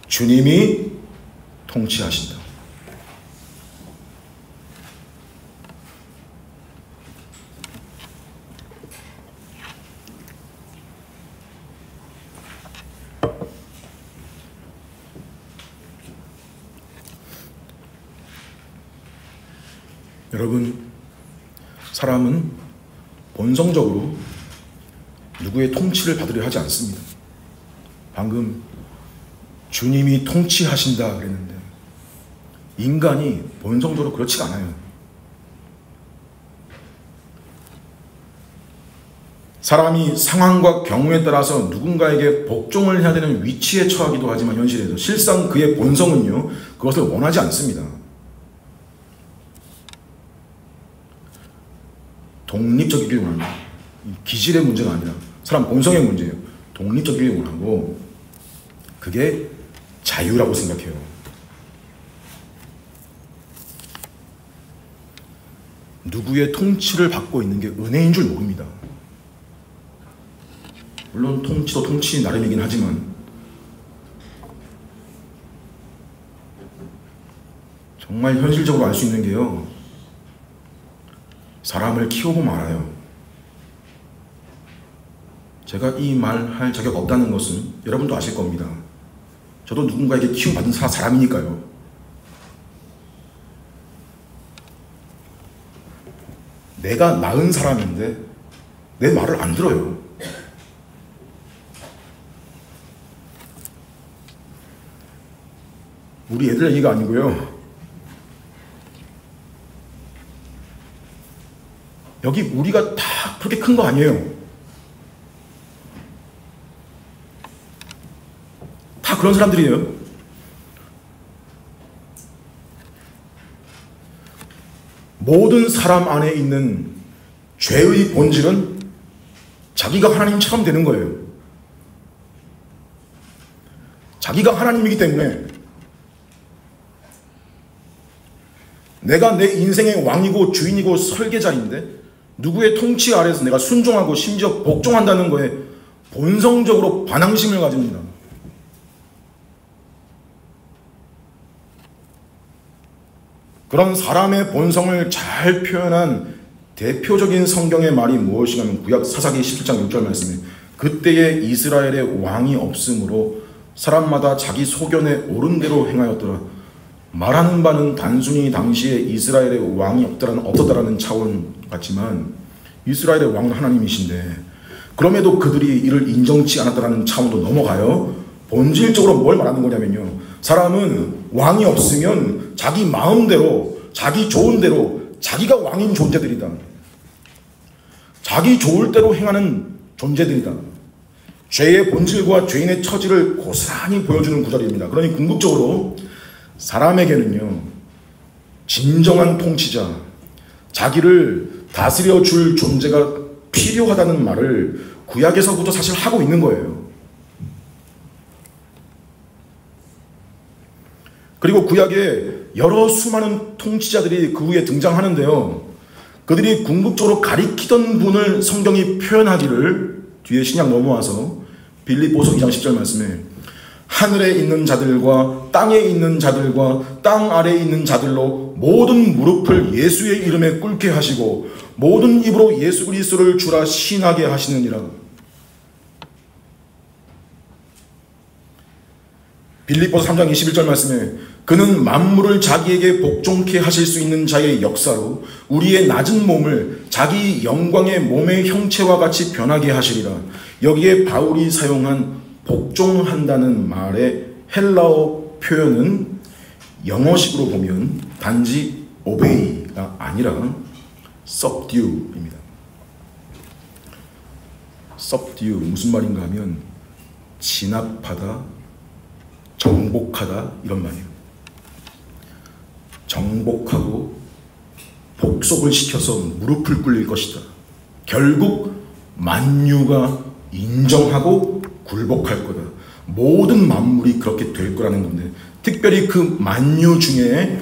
주님이 통치하신다. 여러분, 사람은 본성적으로 누구의 통치를 받으려 하지 않습니다. 방금 주님이 통치하신다 그랬는데 인간이 본성적으로 그렇지가 않아요. 사람이 상황과 경우에 따라서 누군가에게 복종을 해야 되는 위치에 처하기도 하지만 현실에서 실상 그의 본성은요, 그것을 원하지 않습니다. 독립적이길 원합니다. 기질의 문제가 아니라 사람 본성의 문제예요. 독립적이길 원하고 그게 자유라고 생각해요. 누구의 통치를 받고 있는 게 은혜인 줄 모릅니다. 물론 통치도 통치 나름이긴 하지만 정말 현실적으로 알 수 있는 게요, 사람을 키워보면 알아요. 제가 이 말 할 자격 없다는 것은 여러분도 아실 겁니다. 저도 누군가에게 키움받은 사람이니까요. 내가 낳은 사람인데 내 말을 안 들어요. 우리 애들 얘기가 아니고요. 여기 우리가 다 그렇게 큰 거 아니에요. 다 그런 사람들이에요. 모든 사람 안에 있는 죄의 본질은 자기가 하나님처럼 되는 거예요. 자기가 하나님이기 때문에 내가 내 인생의 왕이고 주인이고 설계자인데 누구의 통치 아래에서 내가 순종하고 심지어 복종한다는 거에 본성적으로 반항심을 가집니다. 그런 사람의 본성을 잘 표현한 대표적인 성경의 말이 무엇이냐면 구약 사사기 17장 6절 말씀에 그때에 이스라엘의 왕이 없으므로 사람마다 자기 소견에 옳은 대로 행하였더라. 말하는 바는 단순히 당시에 이스라엘의 왕이 없었다라는 차원 같지만 이스라엘의 왕은 하나님이신데 그럼에도 그들이 이를 인정치 않았다라는 차원도 넘어가요. 본질적으로 뭘 말하는 거냐면요, 사람은 왕이 없으면 자기 마음대로 자기 좋은 대로 자기가 왕인 존재들이다. 자기 좋을 대로 행하는 존재들이다. 죄의 본질과 죄인의 처지를 고스란히 보여주는 구절입니다. 그러니 궁극적으로 사람에게는요, 진정한 통치자, 자기를 다스려 줄 존재가 필요하다는 말을 구약에서부터 사실 하고 있는 거예요. 그리고 구약에 여러 수많은 통치자들이 그 후에 등장하는데요, 그들이 궁극적으로 가리키던 분을 성경이 표현하기를 뒤에 신약 넘어와서 빌립보서 2장 10절 말씀에 하늘에 있는 자들과 땅에 있는 자들과 땅 아래에 있는 자들로 모든 무릎을 예수의 이름에 꿇게 하시고 모든 입으로 예수 그리스도를 주라 신하게 하시느니라. 빌립보서 3장 21절 말씀에 그는 만물을 자기에게 복종케 하실 수 있는 자의 역사로 우리의 낮은 몸을 자기 영광의 몸의 형체와 같이 변하게 하시리라. 여기에 바울이 사용한 복종한다는 말의 헬라어 표현은 영어식으로 보면 단지 obey가 아니라 subdue입니다. subdue 무슨 말인가 하면 진압하다, 정복하다 이런 말이에요. 정복하고 복속을 시켜서 무릎을 꿇릴 것이다. 결국 만유가 인정하고 굴복할 거다. 모든 만물이 그렇게 될 거라는 건데, 특별히 그 만유 중에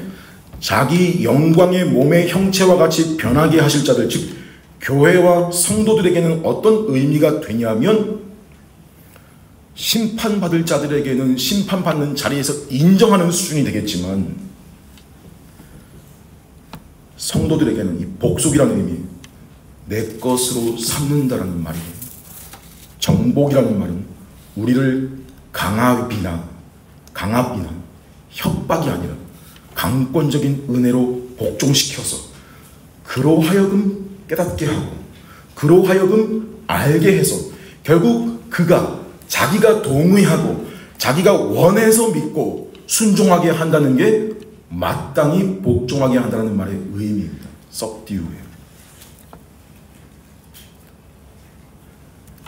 자기 영광의 몸의 형체와 같이 변하게 하실 자들, 즉 교회와 성도들에게는 어떤 의미가 되냐면 심판받을 자들에게는 심판받는 자리에서 인정하는 수준이 되겠지만 성도들에게는 이 복속이라는 의미, 내 것으로 삼는다라는 말이에요. 정복이라는 말은 우리를 강압이나 협박이 아니라 강권적인 은혜로 복종시켜서 그로 하여금 깨닫게 하고 그로 하여금 알게 해서 결국 그가 자기가 동의하고 자기가 원해서 믿고 순종하게 한다는 게 마땅히 복종하게 한다는 말의 의미입니다. 썩디우예요.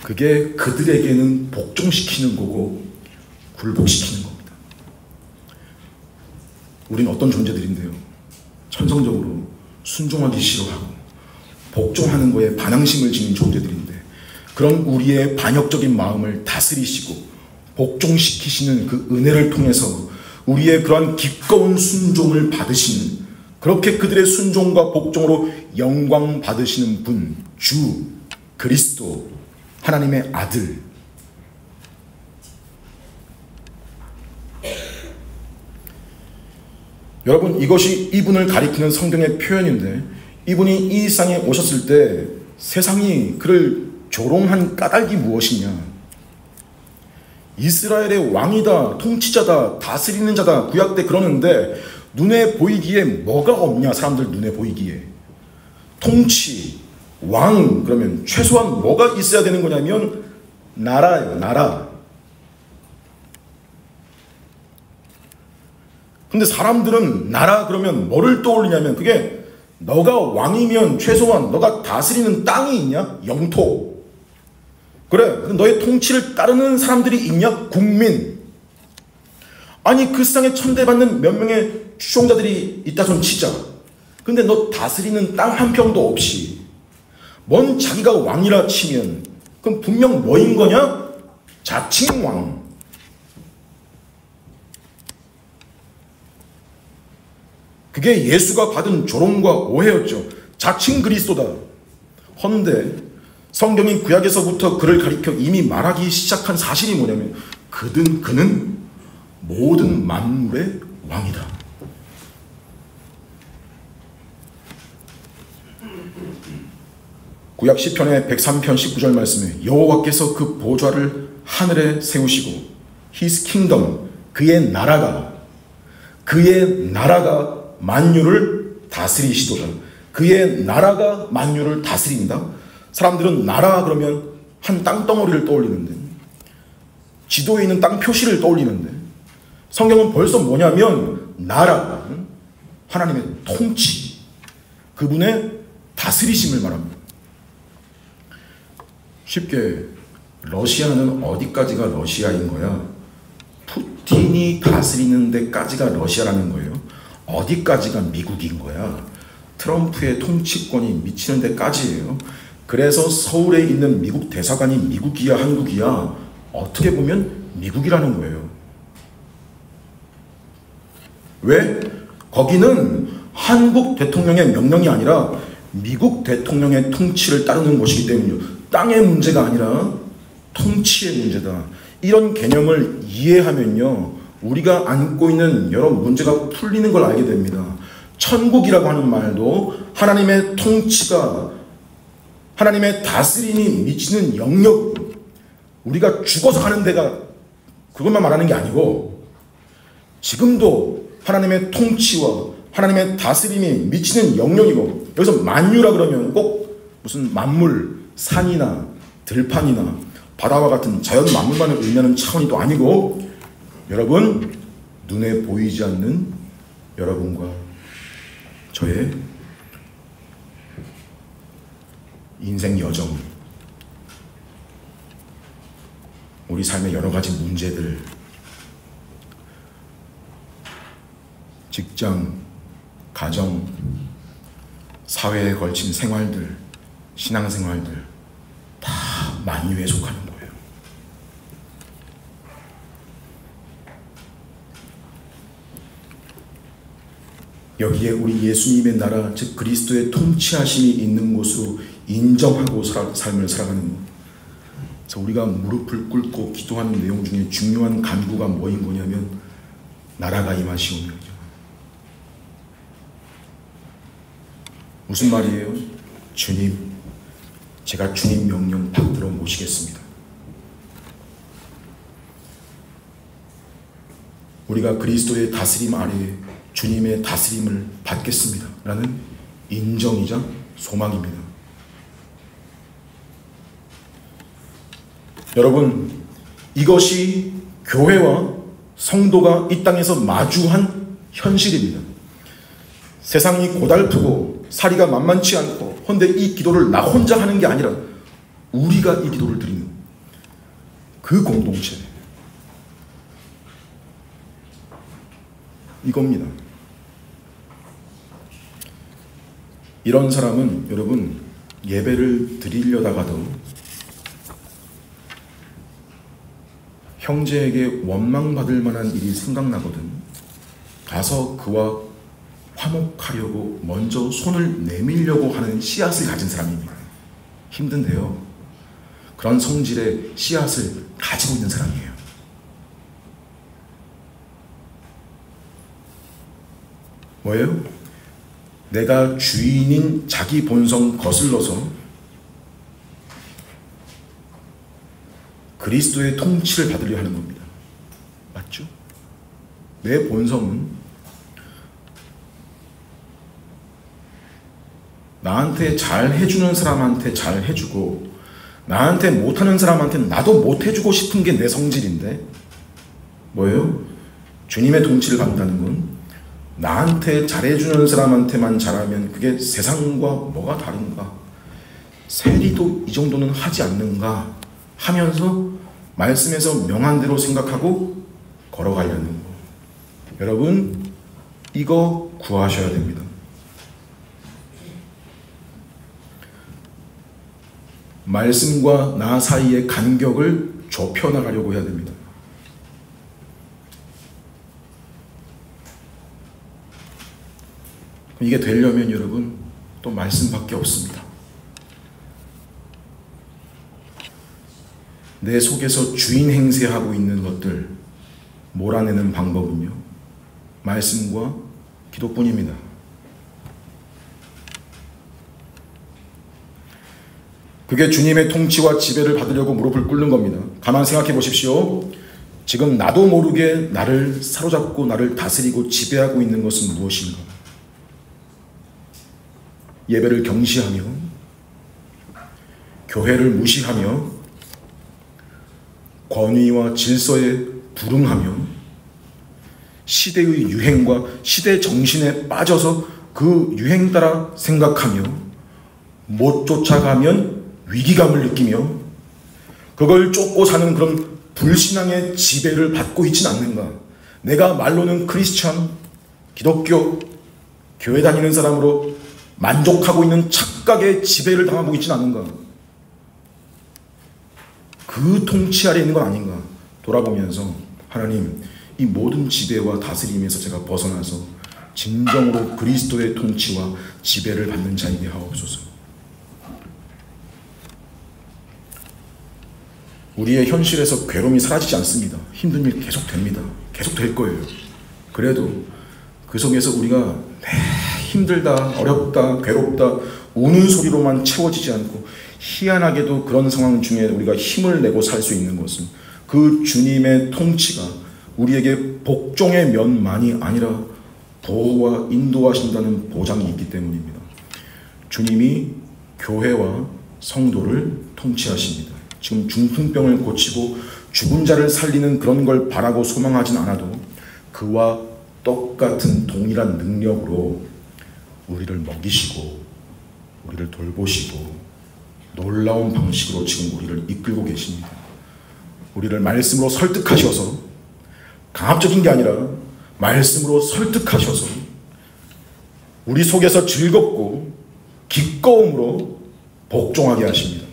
그게 그들에게는 복종시키는 거고 굴복시키는 겁니다. 우린 어떤 존재들인데요? 천성적으로 순종하기 싫어하고 복종하는 거에 반항심을 지닌 존재들인데 그런 우리의 반역적인 마음을 다스리시고 복종시키시는 그 은혜를 통해서 우리의 그러한 기꺼운 순종을 받으시는, 그렇게 그들의 순종과 복종으로 영광 받으시는 분, 주 그리스도 하나님의 아들, 여러분, 이것이 이분을 가리키는 성경의 표현인데, 이분이 이 세상에 오셨을 때 세상이 그를 조롱한 까닭이 무엇이냐? 이스라엘의 왕이다, 통치자다, 다스리는 자다, 구약 때 그러는데 눈에 보이기에 뭐가 없냐? 사람들 눈에 보이기에 통치, 왕, 그러면 최소한 뭐가 있어야 되는 거냐면 나라예요. 나라. 근데 사람들은 나라 그러면 뭐를 떠올리냐면, 그게 너가 왕이면 최소한 너가 다스리는 땅이 있냐? 영토. 그래, 너의 통치를 따르는 사람들이 있냐? 국민. 아니, 그 세상에 천대받는 몇 명의 추종자들이 있다 손 치자. 근데 너 다스리는 땅 한 평도 없이 뭔 자기가 왕이라 치면 그럼 분명 뭐인 거냐? 자칭 왕. 그게 예수가 받은 조롱과 오해였죠. 자칭 그리스도다. 헌데 성경이 구약에서부터 그를 가리켜 이미 말하기 시작한 사실이 뭐냐면 그는 모든 만물의 왕이다. 구약 시편의 103편 19절 말씀에 여호와께서 그 보좌를 하늘에 세우시고 His kingdom, 그의 나라가 만유를 다스리시도다. 그의 나라가 만유를 다스린다. 사람들은 나라 그러면 한 땅덩어리를 떠올리는데, 지도에 있는 땅 표시를 떠올리는데, 성경은 벌써 뭐냐면 나라, 하나님의 통치, 그분의 다스리심을 말합니다. 쉽게 러시아는 어디까지가 러시아인 거야? 푸틴이 다스리는 데까지가 러시아라는 거예요. 어디까지가 미국인 거야? 트럼프의 통치권이 미치는 데까지예요. 그래서 서울에 있는 미국 대사관이 미국이야 한국이야? 어떻게 보면 미국이라는 거예요. 왜? 거기는 한국 대통령의 명령이 아니라 미국 대통령의 통치를 따르는 것이기 때문이요. 땅의 문제가 아니라 통치의 문제다. 이런 개념을 이해하면요, 우리가 안고 있는 여러 문제가 풀리는 걸 알게 됩니다. 천국이라고 하는 말도 하나님의 통치가, 하나님의 다스림이 미치는 영역, 우리가 죽어서 가는 데가 그것만 말하는 게 아니고 지금도 하나님의 통치와 하나님의 다스림이 미치는 영역이고, 여기서 만유라 그러면 꼭 무슨 만물, 산이나 들판이나 바다와 같은 자연 만물만을 의미하는 차원이 또 아니고, 여러분 눈에 보이지 않는 여러분과 저의 인생 여정, 우리 삶의 여러 가지 문제들, 직장, 가정, 사회에 걸친 생활들, 신앙생활들 다 만유에 속하는 거예요. 여기에 우리 예수님의 나라, 즉 그리스도의 통치하심이 있는 곳으로 인정하고 삶을 살아가는 것. 그래서 우리가 무릎을 꿇고 기도하는 내용 중에 중요한 간구가 뭐인 거냐면 나라가 임하시오며. 무슨 말이에요? 주님, 제가 주님 명령 받들어 모시겠습니다. 우리가 그리스도의 다스림 아래에 주님의 다스림을 받겠습니다 라는 인정이자 소망입니다. 여러분, 이것이 교회와 성도가 이 땅에서 마주한 현실입니다. 세상이 고달프고 사리가 만만치 않고, 헌데 이 기도를 나 혼자 하는 게 아니라 우리가 이 기도를 드리는 그 공동체, 이겁니다. 이런 사람은 여러분, 예배를 드리려다가도 형제에게 원망받을 만한 일이 생각나거든 가서 그와 화목하려고 먼저 손을 내밀려고 하는 씨앗을 가진 사람입니다. 힘든데요, 그런 성질의 씨앗을 가지고 있는 사람이에요. 뭐예요? 내가 주인인 자기 본성 거슬러서 그리스도의 통치를 받으려 하는 겁니다. 맞죠? 내 본성은 나한테 잘 해주는 사람한테 잘 해주고, 나한테 못하는 사람한테는 나도 못해주고 싶은 게 내 성질인데, 뭐예요? 주님의 통치를 받는다는 건 나한테 잘해주는 사람한테만 잘하면 그게 세상과 뭐가 다른가, 세리도 이 정도는 하지 않는가 하면서 말씀에서 명한 대로 생각하고 걸어가려는 거. 여러분, 이거 구하셔야 됩니다. 말씀과 나 사이의 간격을 좁혀나가려고 해야 됩니다. 이게 되려면 여러분, 또 말씀밖에 없습니다. 내 속에서 주인 행세하고 있는 것들 몰아내는 방법은요, 말씀과 기도뿐입니다. 그게 주님의 통치와 지배를 받으려고 무릎을 꿇는 겁니다. 가만 생각해 보십시오. 지금 나도 모르게 나를 사로잡고 나를 다스리고 지배하고 있는 것은 무엇인가? 예배를 경시하며, 교회를 무시하며, 권위와 질서에 불응하며, 시대의 유행과 시대 정신에 빠져서 그 유행 따라 생각하며, 못 쫓아가면 위기감을 느끼며, 그걸 쫓고 사는 그런 불신앙의 지배를 받고 있지는 않는가? 내가 말로는 크리스천, 기독교, 교회 다니는 사람으로 만족하고 있는 착각의 지배를 당하고 있지는 않은가? 그 통치 아래 있는 건 아닌가? 돌아보면서 하나님, 이 모든 지배와 다스림에서 제가 벗어나서 진정으로 그리스도의 통치와 지배를 받는 자에게 하옵소서. 우리의 현실에서 괴로움이 사라지지 않습니다. 힘든 일 계속 됩니다. 계속 될 거예요. 그래도 그 속에서 우리가 힘들다, 어렵다, 괴롭다, 우는 소리로만 채워지지 않고, 희한하게도 그런 상황 중에 우리가 힘을 내고 살 수 있는 것은 그 주님의 통치가 우리에게 복종의 면만이 아니라 보호와 인도하신다는 보장이 있기 때문입니다. 주님이 교회와 성도를 통치하십니다. 지금 중풍병을 고치고 죽은 자를 살리는 그런 걸 바라고 소망하진 않아도 그와 똑같은 동일한 능력으로 우리를 먹이시고 우리를 돌보시고 놀라운 방식으로 지금 우리를 이끌고 계십니다. 우리를 말씀으로 설득하셔서, 강압적인 게 아니라 말씀으로 설득하셔서 우리 속에서 즐겁고 기꺼움으로 복종하게 하십니다.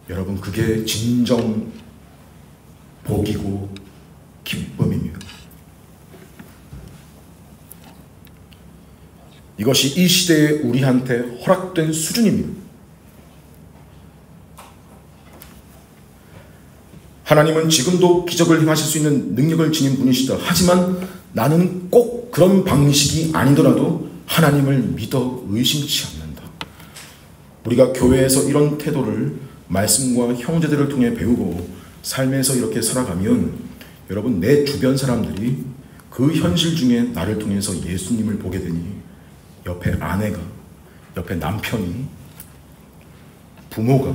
여러분, 그게 진정 복이고 기쁨입니다. 이것이 이 시대에 우리한테 허락된 수준입니다. 하나님은 지금도 기적을 행하실 수 있는 능력을 지닌 분이시다. 하지만 나는 꼭 그런 방식이 아니더라도 하나님을 믿어 의심치 않는다. 우리가 교회에서 이런 태도를 말씀과 형제들을 통해 배우고 삶에서 이렇게 살아가면 여러분, 내 주변 사람들이 그 현실 중에 나를 통해서 예수님을 보게 되니 옆에 아내가, 옆에 남편이, 부모가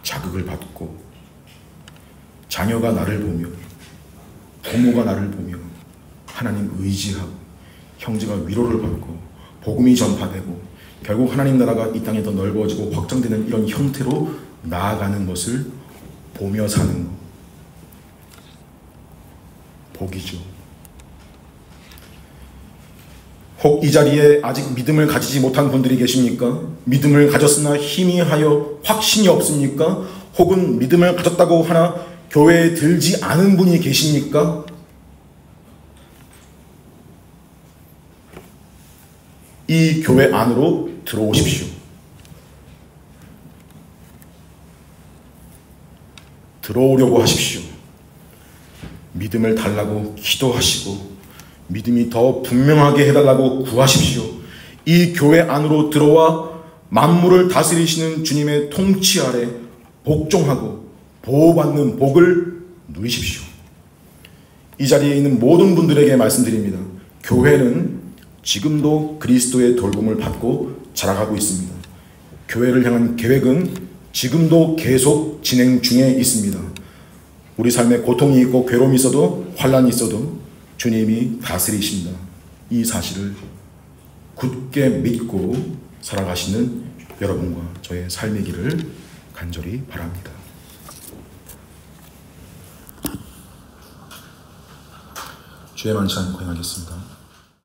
자극을 받고 자녀가 나를 보며 부모가 나를 보며 하나님 의지하고 형제가 위로를 받고 복음이 전파되고 결국 하나님 나라가 이 땅에 더 넓어지고 확장되는 이런 형태로 나아가는 것을 보며 사는 것, 복이죠. 혹 이 자리에 아직 믿음을 가지지 못한 분들이 계십니까? 믿음을 가졌으나 희미하여 확신이 없습니까? 혹은 믿음을 가졌다고 하나 교회에 들지 않은 분이 계십니까? 이 교회 안으로 들어오십시오. 들어오려고 하십시오. 믿음을 달라고 기도하시고 믿음이 더 분명하게 해달라고 구하십시오. 이 교회 안으로 들어와 만물을 다스리시는 주님의 통치 아래 복종하고 보호받는 복을 누리십시오. 이 자리에 있는 모든 분들에게 말씀드립니다. 교회는 지금도 그리스도의 돌봄을 받고 자라가고 있습니다. 교회를 향한 계획은 지금도 계속 진행 중에 있습니다. 우리 삶에 고통이 있고 괴로움이 있어도 환난이 있어도 주님이 다스리신다. 이 사실을 굳게 믿고 살아가시는 여러분과 저의 삶이기를 간절히 바랍니다. 주의 만찬 고행하겠습니다.